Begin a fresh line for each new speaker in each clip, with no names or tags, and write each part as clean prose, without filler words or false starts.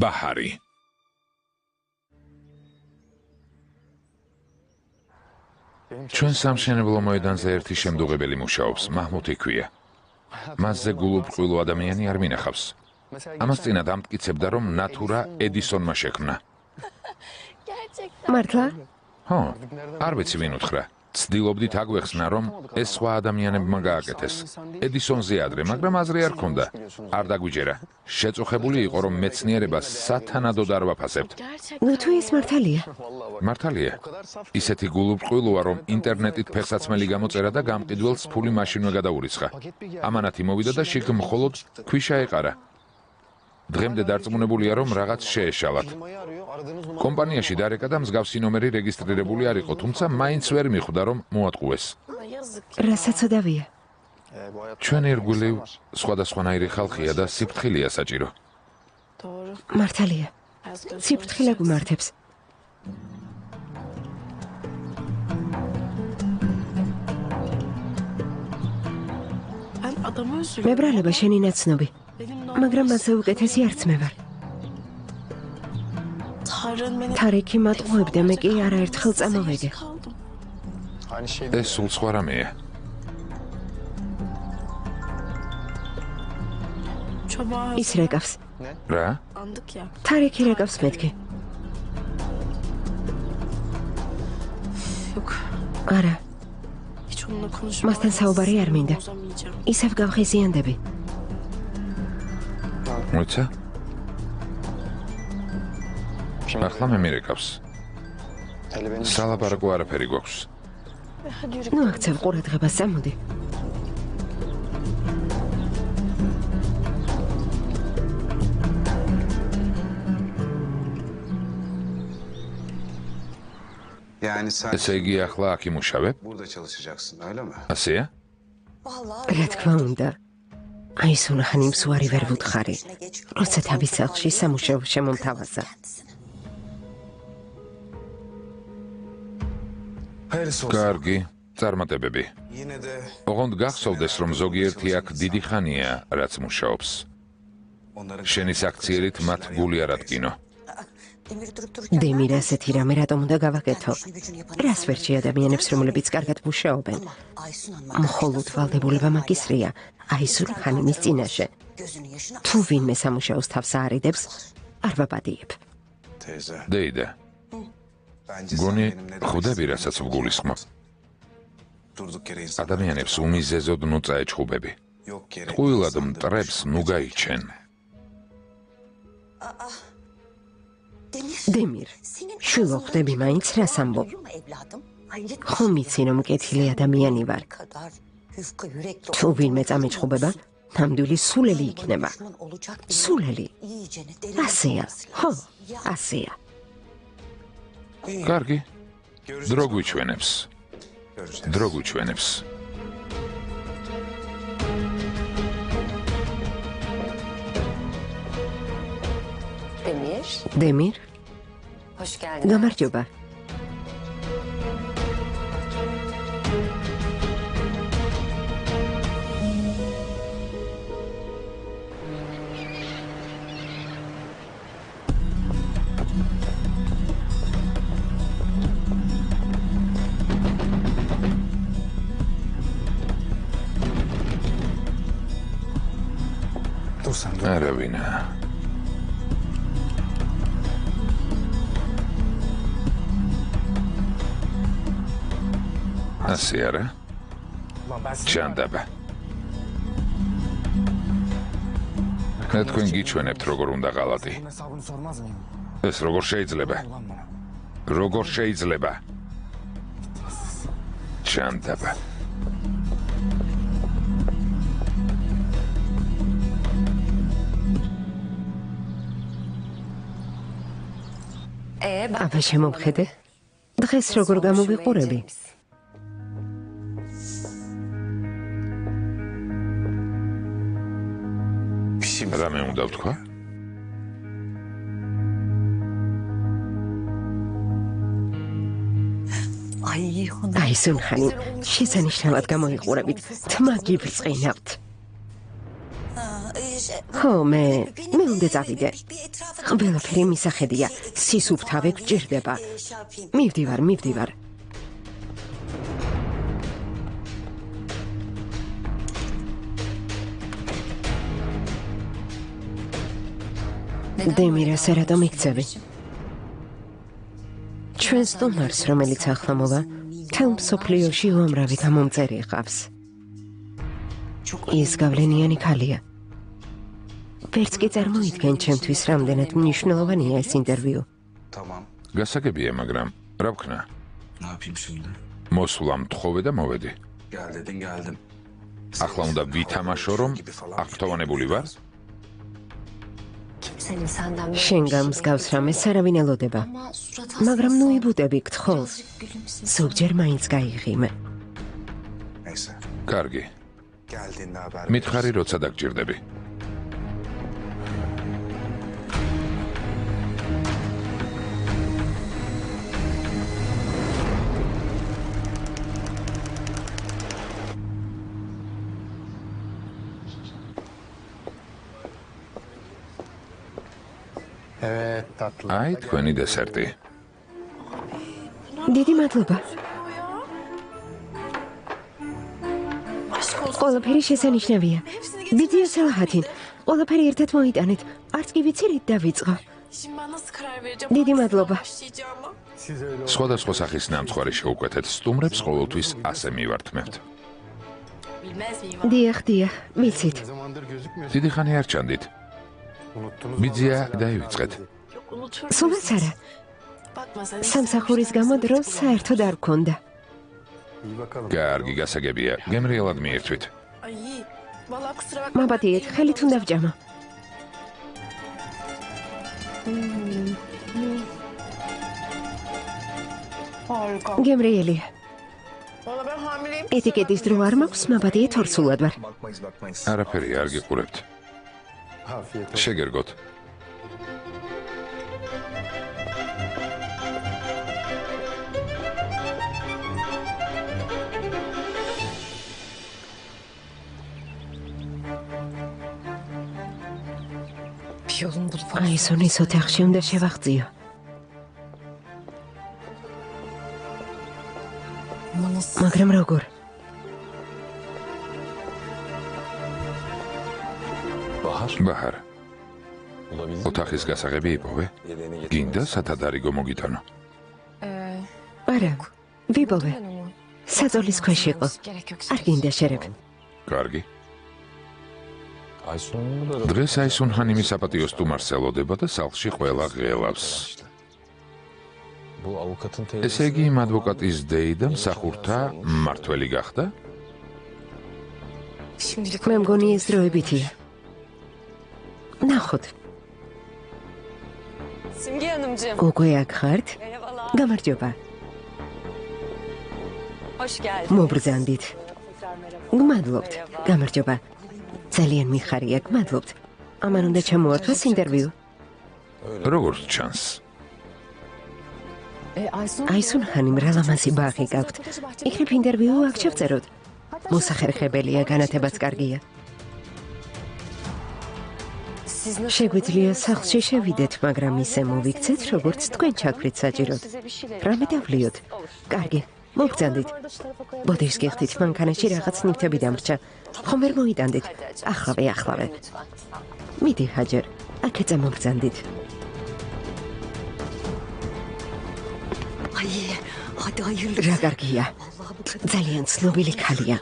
ბაჰარი. ჩვენ სამშენებლო მოედანზე ერთი შემდუღებელი მუშაობს, მაჰმუდ იქვია. მასზე გულუბრყვილო ადამიანი არ მინახავს. ამას წინათ ამტკიცებდა, რომ ნათურა ედისონმა შექმნა.
მართლა?
ხო, არ ვიცი ვინ უთხრა. ცდილობდით აგვეხსნა, რომ ეს სხვა ადამიანებმა გააკეთეს. ედისონზე ადრე, მაგრამ აზრი არ ქონდა. არ დაგვიჯერა. შეწუხებული იყო, რომ მეცნიერებას სათანადოდ არ ვაფასებთ.
ნუ თუ ეს მართალია?
მართალია. ისეთი გულუბრყვილოა, რომ ინტერნეტით ფეხსაცმელი გამოწერა და გამყიდველს ფული მაშინვე გადაურიცხა. ამანათი მოვიდა და შიგ მხოლოდ ქვიშა ეყარა. დღემდე დარწმუნებულია, რომ რაღაც შეეშალათ. კომპანიაში დარეკა და მსგავსი ნომერი რეგისტრირებული არ იყო, თუმცა მაინც ვერ მიხვდა, რომ მოატყუეს.
რასაცოდავია?
ჩვენ ირგვლივ სხვადასხვანაირი ხალხია და სიფრთხილეა საჭირო.
მართალია. სიფრთხილე გუმართებს. მებრალება შენი ნაცნობი. მაგრამ მასზე უკეთესი არც მე ვარ. თარიქი მატყუებდა, მე კი არაერთხელ წამოვეგე.
ეს სულ სხვა რამეა.
ის რეკავს.
რა?
თარიქი რეკავს მეთქი. არა. მასთან საუბარი არ მინდა. ისევ გავხიზიანდები.
მოიცა? ახლა მე მირეკავს. სალაპარაკო არაფერი გვაქვს.
ნუ აქცევ ყურადღებას, წამოდი. ესე იგი ახლა აქ იმუშავებ? ასეა? რა თქმა უნდა. აი სუნახანი მსუარი ვერ ვუთხარი, როცა თავის სახლში სამუშაო შემომთავაზა.
კარგი, წარმატებები. ოღონდ გახსოვდეს, რომ ზოგიერთი აქ დიდი ხანია, რაც მუშაობს. შენი საქციელით მათ გული არ ადგინო.
დემირ ასეთი რამე რატომ უნდა გავაკეთო? რას ვერჩი ადამიანებს, რომლებიც კარგად მუშაობენ? მხოლოდ ვალდებულება მაგისრია, აისულ ხანიმის წინაშე. თუ ვინმე სამუშაოს თავს აარიდებს, არ ვაპატიებ.
დეიდა. გონი ხვდები, რასაც ვგულისხმობ. ადამიანებს უმიზეზოდ ნუ წაეჩხუბები. ტყუილად მტრებს ნუ გაიჩენ. დემირ, შვილო ხვდები მაინც რას ამბობ? ხომ იცი, რომ მკეთილი ადამიანი ვარ? თუ ვინმე წამეჩხუბება, ნამდვილი სულელი იქნება. სულელი. ასეა, ხო, ასეა. კარგი. დრო გვიჩვენებს. დრო გვიჩვენებს.
დემირ? გამარჯობა.
არავინა. ასე არა? ჩანდაბა. მე თქვენ გიჩვენებთ, როგორ უნდა ღალატი. ეს როგორ შეიძლება? როგორ შეიძლება? ჩანდაბა.
აბა შემომხედე. დღეს როგორ გამოვიყურები?
რამე უნდა ვთქვა?
აი სუნხანი, შესანიშნავად გამოიყურებით, თმა გიბრწყინავთ. ხო, მე უნდა წავიდე. ყველაფერი მისახედია. სისუფთავე გჭირდება. მივდივარ. დემირას რატომ იქცევი? ჩვენ სტუმარს, რომელიც ახლა მოვა, თელ მსოფლიოში უამრავი გამომწერი ყავს. ის გავლენიანი ქალია. ვერც კი წარმოიდგენ ჩემთვის რამდენად მნიშვნელოვანია ეს ინტერვიუ.
გასაგებია, მაგრამ რა ვქნა? მოსვლა მთხოვე და მოვედი. ახლა უნდა ვითამაშო, რომ აქტოვანებული ვარ?
შენ გამსგავს რამეს არავინ ელოდება. მაგრამ ნუ იბუტები გთხოვს. ზოგჯერ მაინც გაიღიმე.
კარგი. მითხარი, როცა დაგჭირდები. აი, თქვენი დესერტი.
დიდი მადლობა. ყველაფერი შესანიშნავია. ბიძია სალაჰათინ, ყველაფერი ერთად მოიტანეთ. არც კი ვიცით დავიწყო. დიდი მადლობა.
სხვადასხვა სახის ნამცხვარი შეუკვეთეთ, სტუმრებს ყოველთვის ასე მივართმევთ.
დიახ, ვიცით.
დიდი ხანი არ ჩანდით. ბიძია დაივიწყეთ.
სულაც არა. სამსახურის გამო დრო საერთოდ არ გქონდა.
კარგი, გასაგებია. გემრიელად მიირთვით.
მაბადიეთ, ხელით უნდა ვჭამო. გემრიელია. ეტიკეტის დრო არ მაქვს, მაბადიეთ, ორსულად ვარ.
არაფერი არ გიყურებთ. შეგერგოთ.
აისონის ოთახში უნდა შევაღწიო. მაგრამ როგორ?
ბაჰარ. ოთახის გასაღები იპოვე? გინდა სათადარიგო მოგიტანო?
არა, ვიპოვე. საწოლის ქვეშ იყო. არ გინდა შერებ.
კარგი. დღეს აისუნ ჰანიმი საპატიო სტუმარს ელოდება და სახლში ყველა ღელავს. ესე იგი, იმ ადვოკატის დეი და მსახურთა მმართველი გახდა?
მე მგონი ეს დროებითია. ნახოთ. უკვე აქ ხართ? გამარჯობა. მობრძანდით. გმადლობთ. გამარჯობა. ძალიან მიხარია, გმადლობთ. ამან უნდა ჩამოართვას ინტერვიუ.
როგორც ჩანს.
აისუნ ჰანიმ რა ლამაზი ბაღი გაქვთ. იქნებ ინტერვიუ აქ შევწეროთ. მოსახერხებელია, განათებაც კარგია. შეგვიძლია სახლში შევიდეთ, მაგრამ ისე მოვიქცეთ, როგორც თქვენ ჩაგვით საჭიროდ. რამე დავლიოთ. კარგი, მოგბრძანდით. ბოდიშს გიხდით, მანქანაში რაღაც ნივთები დამრჩა. ხომ ვერ მოიტანდით. ახლავე. მიდი ჰაჯერ, აქეცა მოგბრძანდით. რა კარგია. ძალიან ცნობილი ქალია.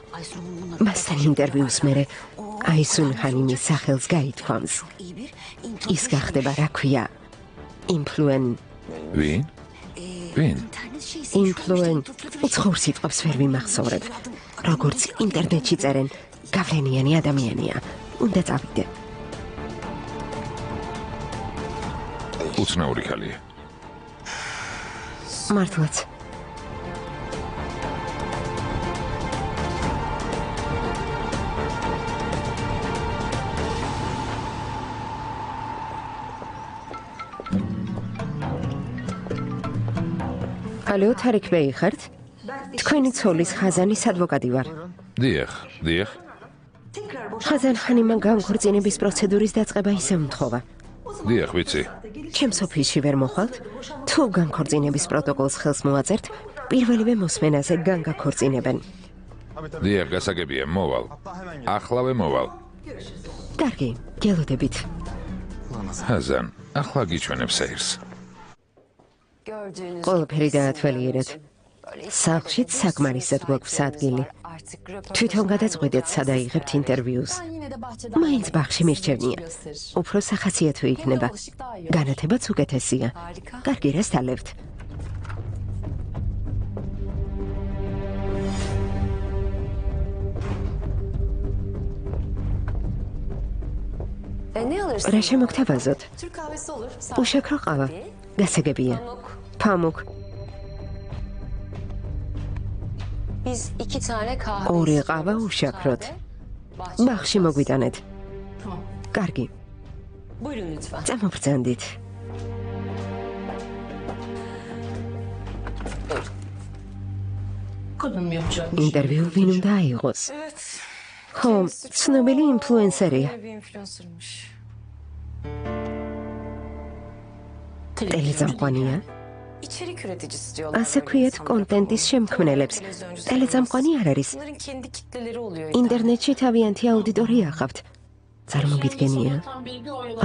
მასთან ინტერვიუს მერე აისუნ ჰანიმის სახელს გაითქვამს. ის გახდება, რა ქვია,
ვინ?
უცხოურ სიტყვებს ვერ ვიმახსოვრებ. როგორც ინტერნეტში წერენ, გავლენიანი ადამიანია. უნდა წავიდე.
უცნაური ქალია.
მართლაც. ალო, თარიქ ბეი ხართ? თქვენი ცოლის ხაზანის ადვოკატი ვარ.
დიახ.
ხაზანხანიმან განქორწინების პროცედურის დაწყება ისევ მთხოვა.
დიახ, ვიცი.
ჩემს ოფისში ვერ მოხვალთ? თუ განქორწინების პროტოკოლს ხელს მოაწერთ, პირველივე მოსმენაზე განგაქორწინებენ.
დიახ, გასაგებია, მოვალ. ახლავე მოვალ.
კარგი, გელოდებით.
ხაზან, ახლა გიჩვენებ სეირს.
ყველაფერი დაათვალიერეთ. სახლშიც საკმარისად გვაქვს ადგილი. თვითონ გადაწყვეტეთ, სად აიღებთ ინტერვიუს. მაინც ბაღში მირჩევნია. უფრო სახასიათო იქნება. განათებაც უკეთესია. კარგი, რას თალებთ? რა შემოგთავაზოთ? უშაქრო ყავა. გასაგებია. Pamuk. ორი ყავა უშაქროთ. ბაღში მოგვიტანეთ. კარგი. წამობრძანდით. ინტერვიუ ვინ უნდა აიღოს? ხო, ცნობილი ინფლუენსერია. ტელეზამყვანია? ასე ქვიათ კონტენტის შემქმნელებს. ტელეზამყვანი არ არის. ინტერნეტში თავიანთი აუდიტორია აყავთ. წარმოგიდგენია?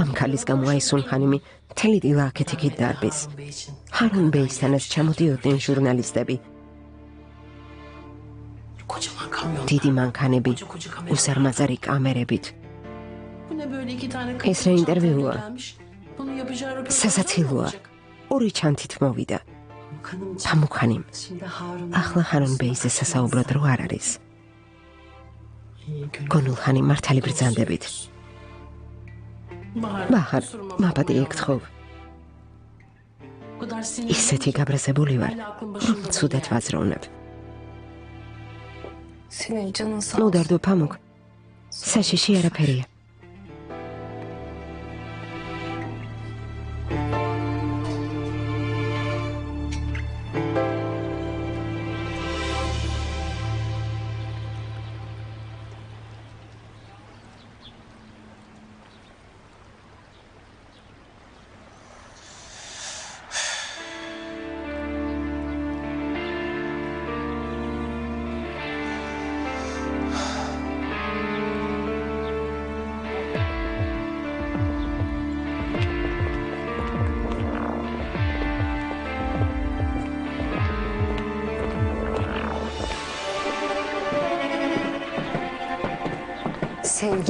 ამ ქალის გამო აისუნხანიმი მთელი დილა აქეთ-იქით დარბის. ჰარონ ბეისთანაც ჩამოდიოდნენ ჟურნალისტები. დიდი მანქანები, უსარმაზარი კამერებით. ეს რა ინტერვიუა? სასაცილოა. ორი ჩანთით მოვიდა. Pamukhanim. ახლა ჰარონ ბეისზე სასაუბროდ რო არ არის. გონულხანი მართალი ბრძანდებით. ბაჰარ, მაბადი ეკთხობ. ისეთი გაბრაზებული ვარ, რომ ცუდად ვაზროვნებ. მოდარდო Pamuk. საშიში არაფერია.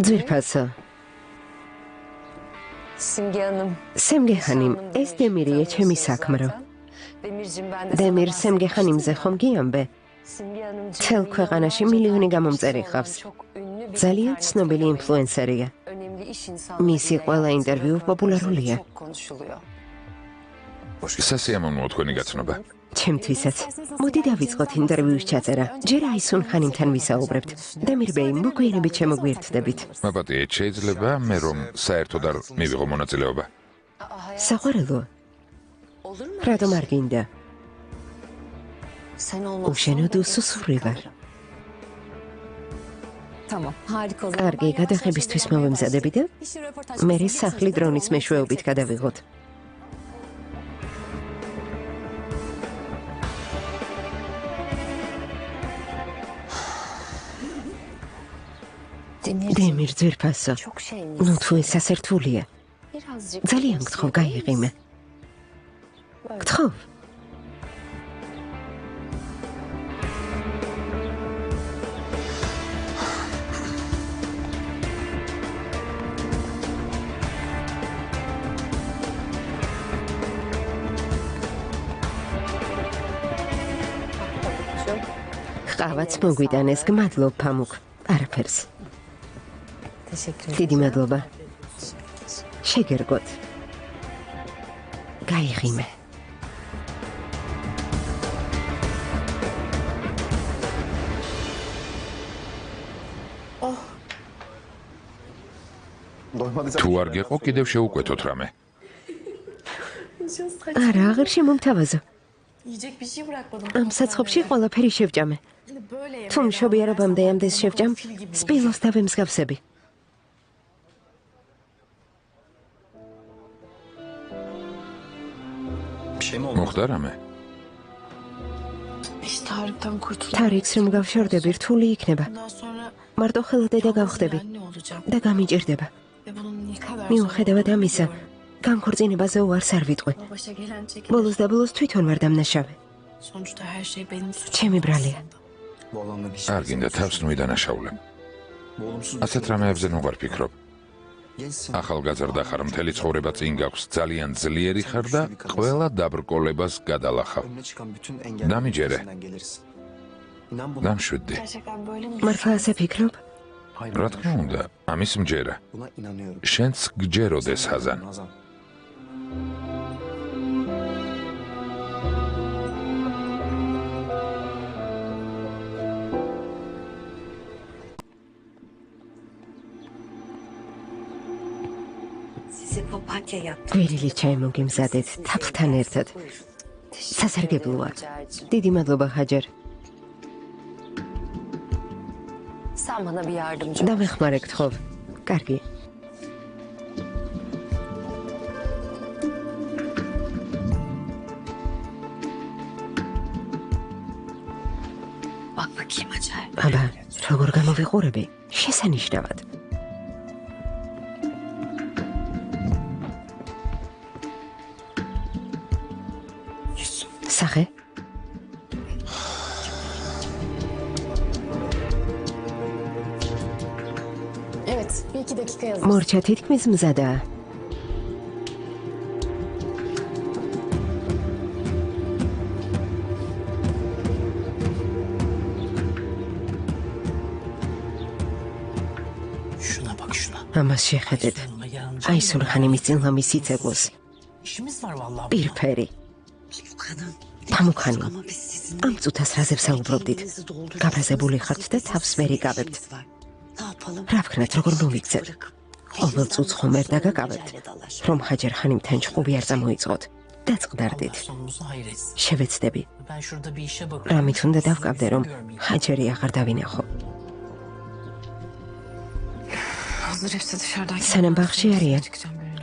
ძვირფასო. Semge Hanim, ეს დემირია ჩემი საქმრო. დემირ Semge Hanimზე ხომ გიამბე? თელ ქვეყანაში მილიონი გამომწერი ხავს. ძალიან ცნობილი ინფლუენსერია. მისი ყველა ინტერვიუ პოპულარულია.
სასიამოვნოა თქვენი გაცნობა.
ჩემთვისაც. მოდი დავიწყოთ ინტერვიუს ჩაწერა. ჯერ აისუნხანიმთან ვისაუბრებთ. დემირ ბეი, მოგვიანებით შემოგვიერთდებით.
მაპატიეთ, შეიძლება მე რომ საერთოდ არ მივიღო მონაწილეობა.
საყვარელო. რატომ არ გინდა? უშენოდ უსუსური ვარ. კარგი, გადაღებისთვის მოვემზადები და მერე სახლი დრონის მეშვეობით გადავიღოთ. დემირ ძვირფასო. ნუ თუ ეს ასერთულია. ძალიან გთხოვ, გაიღიმე. გთხოვ. ყავაც მოგვიტანეს, გმადლობ Pamuk. არაფერს. დიდი მადლობა. შეგერგოთ. გაიღიმე.
თუ არ გეყო, კიდევ შეუკვეთოთ რამე.
არა, აღარ შემომთავაზო. ამ საცხობში ყველაფერი შევჭამე. თუ მშობიარობამდე ამდენს შევჭამ, სპილოს დავემსგავსები.
მოხდა რამე?
თარიქს რომ გავშორდები, რთული იქნება. მარტო ხელა დედა გავხდები და გამიჭირდება. მიუხედავად ამისა, განქორწინებაზე უარს არ ვიტყვი. ბოლოს და ბოლოს თვითონ ვარ დამნაშავე. ჩემი ბრალია.
არ გინდა თავს ნუ იდანაშაულებ. ასეთ რამეებზე ნუ ვარ ფიქრობ. ახალგაზრდა ხარ, მთელი ცხოვრება წინ გაქვს, ძალიან ძლიერი ხარ და ყველა დაბრკოლებას გადალახავ. დამიჯერე. დამშვიდდი.
მართლა ასე ფიქრობ?
რა თქმა უნდა, ამის მჯერა. შენც გჯეროდეს, ჰაზან.
გვირილი ჩაიმოგიმზადეთ თაფლთან ერთად. სასარგებლოა. დიდი მადლობა, ჰაჯერ.
Sen bana bir yardımcı ol.
დამეხმარე გთხოვ. კარგი.
Bak bakayım acayip.
აბა, როგორ გამოვიყურები? შესანიშნავად. სახე?
Evet, bir iki dakika yazın.
მორჩა თითქმის მზადაა.
Şuna bak şuna.
ამას შეხედეთ.
Yanıma gelince
აი სულხანიმის წინ ლამის იცეკლოს.
işimiz var vallahi.
პირფერი.
Kadın.
თამუქანი.
Ama biz sizin
ამ წუთას რაზე ვსაუბრობდით? გაბრაზებული ხართ და თავს ვერ იკავებთ.
Ne yapalım?
რა ვქნათ, როგორ მოვიქცეთ? ყოველ წუთს ხომ ვერ დაგაკავებთ, რომ ჰაჯერ ხანიმთან ჭყუბი არ წამოიწყოთ. დაწყდარდით.
Sonumuzu hayır etsin.
შევეცდები.
Ben şurada bir işe bakıyorum.
რამით უნდა დავკავდე, რომ ჰაჯერი აღარ დავინახო.
Hazır hepsi dışarıdayken.
სანამ ბაღში არიან,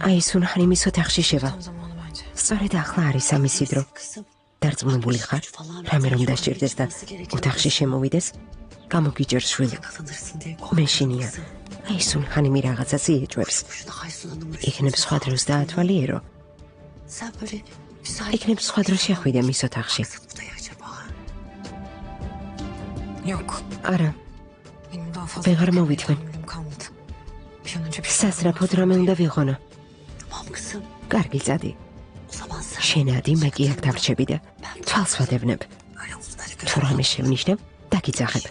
აი სულხანიმის ოთახში შევა.
Tam zamanı bence.
სწორედ ახლა არის ამისი დრო.
Kızım.
დარწმუნებული ხარ, რამე რომ დასჭირდეს და ოთახში შემოვიდეს, გამოგიჯერ შვილი.
Yakalanırsın diye
მეშინია. აი სულხანიმი რაღაცას იეჭვებს.
Boşuna Haysun Hanım'ı.
იქნებ სხვა დროს დაათვალიერო.
Sen böyle müsait
იქნებ სხვა დროს შეხვიდე მის ოთახში.
buraya acaba? Yok.
არა,
Benim daha fazla
ვეღარ მოვითმენ.
tahammülüm kalmadı. Bir an önce bir
სასრაფოდ რამე უნდა ვიღონო.
Tamam kızım.
კარგი წადი.
O zaman sen
შენადი მე კი აქ დავრჩები და თვალს ვადევნებ.
böyle umutları
თუ რამე შევნიშნებ, დაგიძახებ.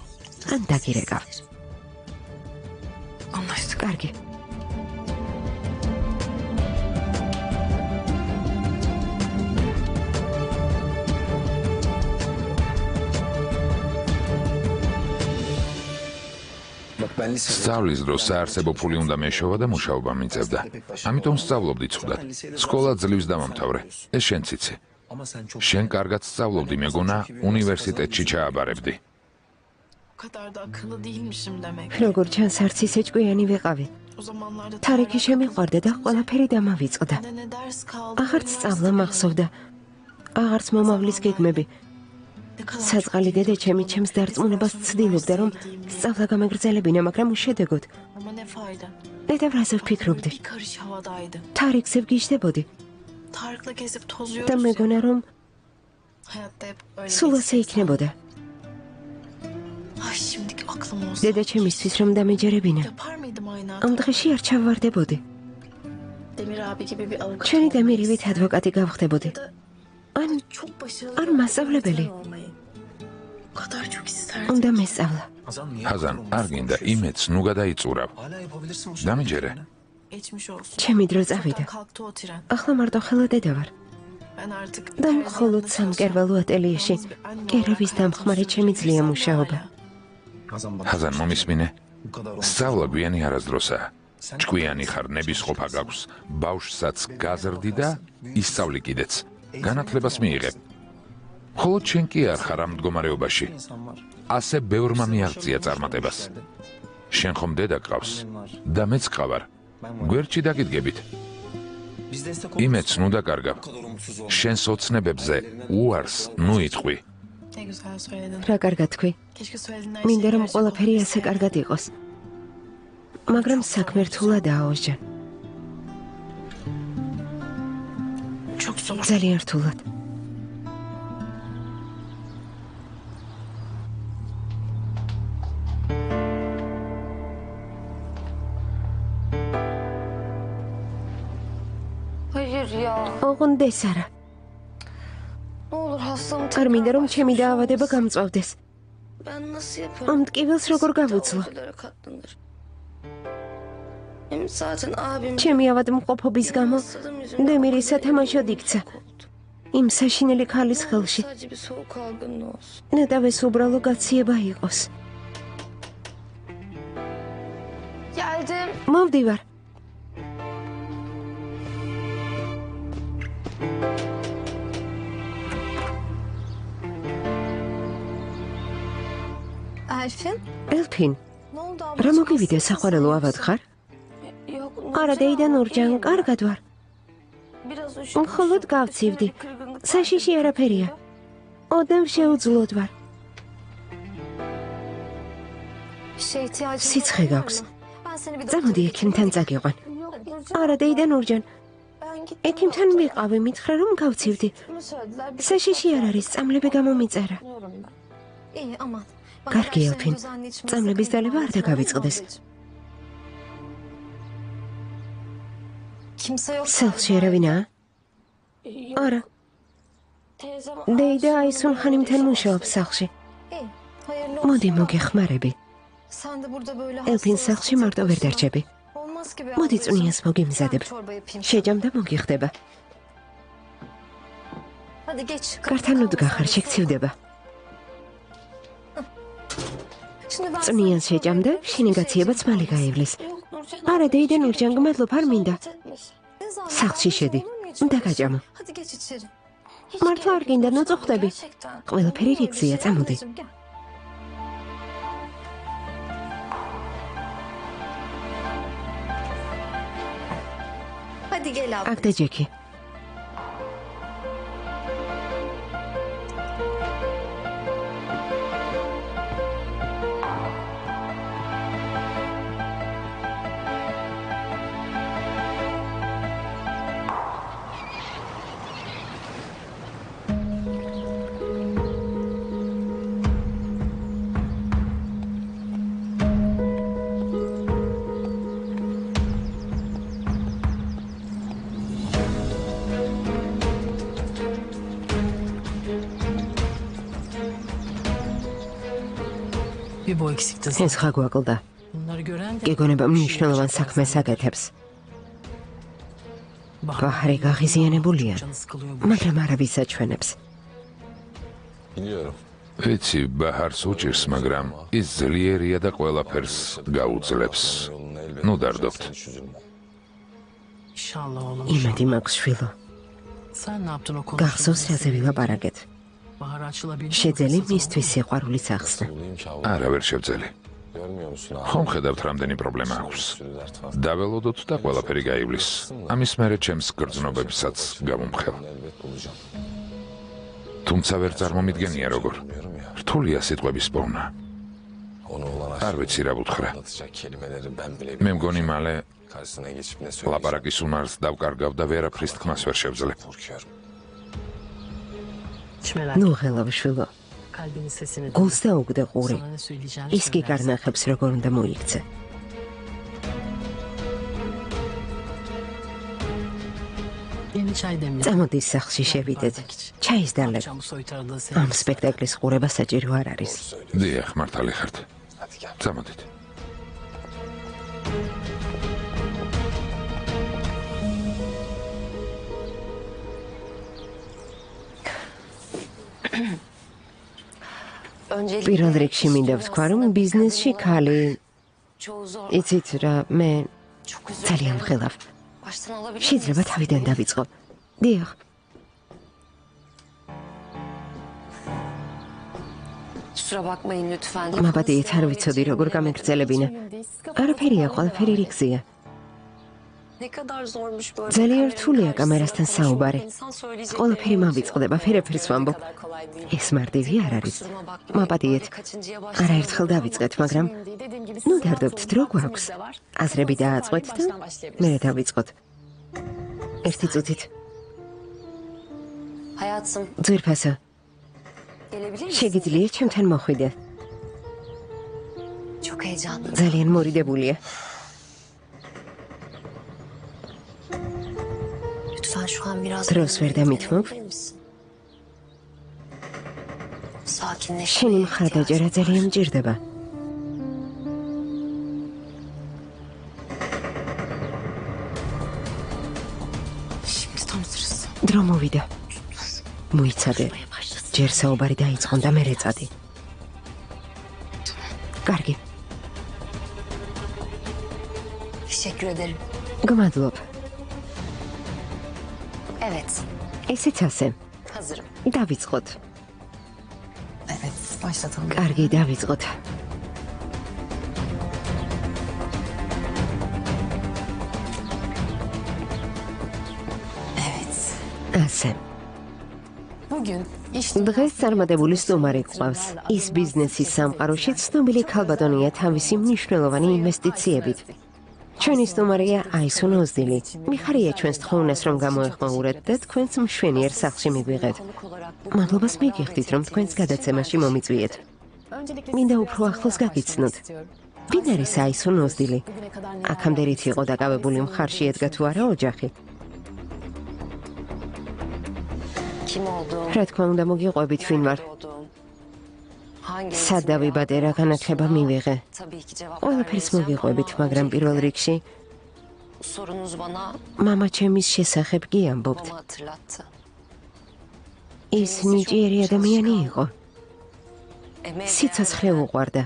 ან დაგირეკავ.
Anlaştık.
კარგი.
სწავლის დროს საარსებო ფული უნდა მეშოვა და მუშაობა მიწევდა. ამიტომ სწავლობდი ცუდად. სკოლა ძლივს დამამთავრე. ეს შენც იცი.
Ama sen çok
შენ კარგად სწავლობდი, მეგონა, უნივერსიტეტში ჩააბარებდი.
O kadar da akıllı değilmişim demek.
როგორ ჩანს არც ისე ჭკვიანი ვიყავი.
O zamanlarda
თარიქი შემიყვარდა და ყველაფერი დამავიწყდა.
Ne ne ders kaldı.
აღარც სწავლა მახსოვდა. აღარც მომავლის გეგმები.
Ne kadar
საწყალი დედა ჩემს დარწმუნებას ცდილობდა, რომ სწავლა გამეგრძელებინა, მაგრამ უშედეგოდ.
ama ne fayda.
ნედავრაზე ვფიქრობდი.
Bir karış havadaydı.
თარიქზე ვგიჟდებოდი
Tarık'la gezip
და
tozuyoruz ya.
მეგონა რომ
Hayatta hep öyle
სულ ასე
geçecek.
იქნებოდა.
Ay şimdiki aklım olsa.
დედა ჩემისთვის რომ დამეჯერებინა,
Yapar mıydım aynı
ამ
hatayı?
დღეში არ ჩავვარდებოდი.
Demir abi gibi bir avukat
ჩვენი
olmayı
დემირივით ადვოკატი გავხდებოდი.
ya da
ან
çok başarılı
Ar
bir
მასწავლებელი.
öğretmen olmayı. O kadar çok isterdim.
უნდა მესწავლა.
Hazan niye?
ჰაზან, არ გინდა იმედს ნუ გადაიწურავ.
Hala yapabilirsin bu
დამიჯერე.
Geçmiş olsun.
ჩემი დრო
Çoktan
წავიდა.
kalktı o tren.
ახლა მარტო ხელა დედა ვარ.
Ben artık
და
her
მხოლოდ
zaman
სამკერვალო ატელიეში
yalnız bir anne
კერების
olarak
დამხმარე
hayatımı
ჩემი ძლია
sürdürsem
მუშაობა.
hala.
Hazan bana.
ჰაზან, მომისმინე.
Bu kadar olmaz.
სწავლა გვიანი არასდროსაა. ჭკვიანი ხარ, ნებისყოფა გაქვს. ბავშვსაც გაზრდი და ისწავლი კიდეც. განათლებას მიიღებ. ხოლო ჩვენ კი არ ხარ ამ მდგომარეობაში.
İnsan var.
ასე ბევრმა მიაღწია წარმატებას. შენ ხომ დედა გყავს და მეც ყავარ. გვერდში დაგიდგებით.
Biz destek
იმეც ნუ დაკარგავ. შენს ოცნებებზე უარს ნუ იტყვი.
Ne güzel söyledin.
რა კარგად თქვი.
Keşke söylediğin her
მინდა
şey
რომ
gerçek
ყველაფერი
olsaydı.
ასე კარგად იყოს. მაგრამ საქმე რთულადაა ოსჯან.
Çok zor.
ძალიან რთულად.
Hayır ya.
ოღონდ ეს არა.
Ne olur hastamı
არ მინდა რომ ჩემი
başlamış
დაავადება
olmasın.
გამწვავდეს.
Ben nasıl yaparım?
ამ ტკივილს როგორ გავუძლო?
Acılara katlanır. Hem zaten abim...
ჩემი ავადმყოფობის გამო დემირი სათამაშოდ იქცა. იმ საშინელი ქალის ხელში.
Sadece bir soğuk algınlığı olsun.
ნეტავეს უბრალო გაციება იყოს.
Geldim.
მოვდივარ.
Elfin?
ელფინ,
Ne oldu abla?
რა მოგივიდა საყვარელო ავად ხარ?
Yok.
არა, დეიდან ორჯან კარგად ვარ.
Biraz üşüdüm.
მხოლოდ გავცივდი. საშიში არაფერია. ოდნავ შეუძლოდ ვარ.
Bir şeye ihtiyacım
Sitre
var mı?
გაქვს.
Ben seni bir
წამოდი ექიმთან წაგიყვან. არა, დეიდან ორჯან.
Ben gittim.
ექიმთან ვიყავი, მითხრა რომ გავცივდი.
Bunu söylediler. Bir
საშიში არ არის, წამლები გამომიწერა.
Diyorum ben. İyi aman. Bana
Kargi
ilaçların
Elfin.
düzenli içmesi
Წამლების
sakın
დალევა არ
yapma,
დაგავიწყდეს.
tamam mı? Kimse yok.
სახლში არავინაა? არა,
Teyzem
დეიდა
Aysun'un
აისუნხანიმთან
yanında
მუშაობს სახლში.
İyi. Hayırlı olsun.
მოდი მოგეხმარები.
Sen de burada böyle
ელფინ
hasta
სახლში
hasta
მარტო ვერ
takılırsan
დარჩები.
Olmaz ki be
მოდი
ablacığım.
წვნიანს
Ben
მოგიმზადებ.
bir çorba yapayım.
შეჯამდა მოგიხდება.
Hadi geç.
კართან უდგახარ, შეგცივდება.
Şimdi ben
წვნიანს
sana çorba
შეჯამდა,
yapayım,
შენი
bir şey
გაციებაც მალე
içeceğim.
გაივლის.
Yok, Nurcan
არა,
abla,
დეიდან
hiç
ორჯან
gerek yok.
გმადლობ, არ მინდა.
Zahmet etmesin. Ne zahmet,
სახლში
zahmet
შედი.
olur mu hiç
უნდა
öyle şey?
გაჭამო.
Hadi geç içeri. Hiç
მართლა
gerek
არ
yok
გინდა,
Nurcan
ნუ
abla,
წუხდები.
gerçekten.
ყველაფერი
Olur mu öyle
რიგზია,
şey?
წამოდი.
Ablacığım, gel. Hadi gel abla.
აგდა ჯექი.
Bir bu eksikti.
ეს ხა გვაკლდა.
Bunları gören de
გეგონება მნიშვნელოვან საქმეს აკეთებს. ბაჰრი გაღიზიანებულია,
canı sıkılıyor bu.
მაგრამ არავის აჩვენებს.
Biliyorum.
ვიცი, ბაჰარს უჭირს, მაგრამ ის ძლიერია და ყველაფერს გაუძლებს.
Yolunu elbet
ნუ
bulacağız,
დარდობთ.
sen hiç üzülme.
İnşallah oğlum.
იმედი მაქვს, შვილო.
Sen ne yaptın o
გახსოვს რაზე ვილაპარაკეთ.
Bahar açılabilir.
შეძელი მისთვის სიყვარულის ახსნა.
Bulayım ki
არა ვერ შევძელი.
görmüyor musun abi?
ხომ ხედავთ რამდენი პრობლემა
Bir
აქვს.
sürü dert var.
დაველოდოთ და ყველაფერი გაივლის. ამის მერე ჩემს გრძნობებსაც გამომხელ.
Elbet bulacağım.
თუმცა ვერ წარმომიდგენია როგორ.
Bilmiyorum ya.
რთულია სიტყვების პოვნა.
Onu olan
არ ვიცი რა ვუთხრა.
anlatacak kelimeleri ben bile
მე მგონი მალე
karşısına geçip ne söyleyeceğim.
ლაპარაკის უნარს დავკარგავ და ვერაფრის თქმას ვერ შევძლებ.
Korkuyorum.
Hiç merak
ნუ
etme.
ღელავ, შვილო.
Kalbinin sesini dinle.
გულს დაუგდე ყური.
Sana ne söyleyeceğini
ის კი
söylersin.
კარნახებს როგორ უნდა მოიქცე.
Yeni çay demle.
წამოდი სახლში შევიდეთ. ჩაის დალე.
Akşam soytarılığı
ამ
severiz.
სპექტაკლის ყურება საჭირო არ არის.
დიახ, მართალი ხართ.
Hadi gel.
წამოდით.
Öncelikle
პირველ რიგში მინდა ვთქვა, რომ ბიზნესში ქალი,
çoğu zor.
იცით რა, მე
Çok üzüldüm.
ძალიან ვხილავ.
Baştan alabilir
შეიძლება
miyiz?
თავიდან დავიწყო. დიახ,
Kusura bakmayın lütfen.
მაბადიეთ, არ ვიცოდი როგორ გამეგრძელებინა. არაფერია, ყველაფერი რიგზია.
Ne kadar zormuş böyle.
ძალიან რთულია კამერასთან საუბარი.
İnsan söyleyecek.
ყველაფერი მავიწყდება, ფერაფერს ვამბობ. ეს მარტივი არ არის. მაბადიეთ, არაერთხელ დავიწყეთ, მაგრამ ნუ დარდობთ, დრო გვაქვს. აზრები დააწყვეთ და მე დავიწყოთ. ერთი წუთით.
Hayatım
ძვირფასო,
gelebilir misin?
შეგიძლია ჩემთან მოხვიდე.
Çok heyecanlı.
ძალიან მორიდებულია.
Lütfen şu an biraz
Dros ver de mitmov.
Gelebilir misin? Sakinleş.
შენი მხარდაჭერა ძალიან მჭირდება.
Şimdi tam sırası.
დრო მოვიდა. მოიცადე. ჯერ საუბარი დაიწყონ და მე რეწადი. კარგი,
Teşekkür ederim.
გმადლობ.
Evet.
ესეც ასე.
Hazırım.
დავიწყოთ.
Evet başlatalım.
კარგი, დავიწყოთ.
Evet.
ასე.
Bugün iş
დღეს წარმატებული სტუმარი გვყავს. ის ბიზნესის სამყაროში ცნობილი ქალბატონია თავისი მნიშვნელოვანი ინვესტიციებით. ჩვენი სტუმარია აისუნ ოზდილი. მიხარია ჩვენს თხოვნას რომ გამოეხმაურეთ და თქვენს მშვენიერ სახლში მიგვიღეთ. მადლობას მიგიხდით რომ თქვენს გადაცემაში მომიწვიეთ. მინდა უფრო ახლოს გაგიცნოთ. ვინ არის აისუნ ოზდილი? აქამდე რით იყო დაკავებული, მხარში ედგა თუ არა ოჯახი?
Kim olduğum,
რა თქმა უნდა მოგიყვებით ვინ ვარ.
doğduğum, hangi
სად დავიბადე, რა განათლება მივიღე?
tabii ki cevap
ყველაფერს
vermeyeceğim
მოგიყვებით,
ama
მაგრამ პირველ რიგში
sorunuz bana
მამა ჩემის შესახებ კი ამბობთ.
onu hatırlattı.
ის ნიჭიერი ადამიანი იყო.
Emeğe
სიცოცხლე
değer
უყვარდა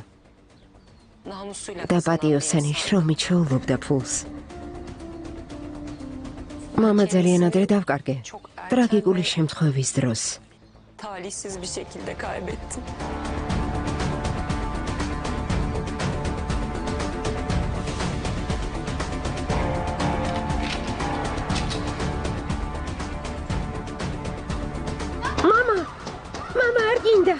namusuyla
და
kazanan bir
პატიოსანი
insan.
შრომით შეუვლობდა ფულს. მამა ძალიან ადრე დავკარგე. ტრაგიკული შემთხვევის დროს.
Talihsiz bir şekilde kaybettim.
მამა არ გინდა.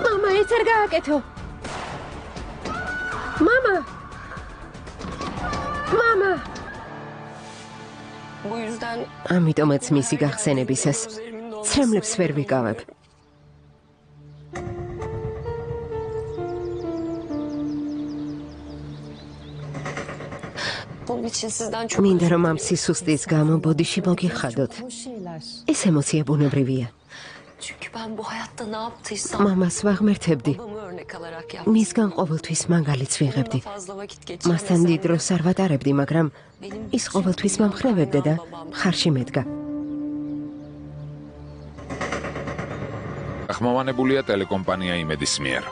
მამა ეს არ გააკეთო. მამა
Bu yüzden
ამიტომაც მისი გახსენებისას ცრემლებს ვერ ვიკავებ.
bunun için sizden çok
მინდა რომ ამ სისუსტის გამო ბოდიში მოგიხადოთ. ეს ემოცია ბუნებრივია.
Çünkü ben bu hayatta ne yaptıysam
მამას ვაღმერთებდი.
babamı örnek alarak yaptım.
მისგან ყოველთვის მანგალიც ვიღებდი.
Onunla fazla vakit
მასთან დიდ
geçirmesem de
დროს არ ვატარებდი, მაგრამ ის ყოველთვის მომხრევებდა და ხარში მედგა.
ახმოვანებულია ტელეკომპანია იმედის მიერ.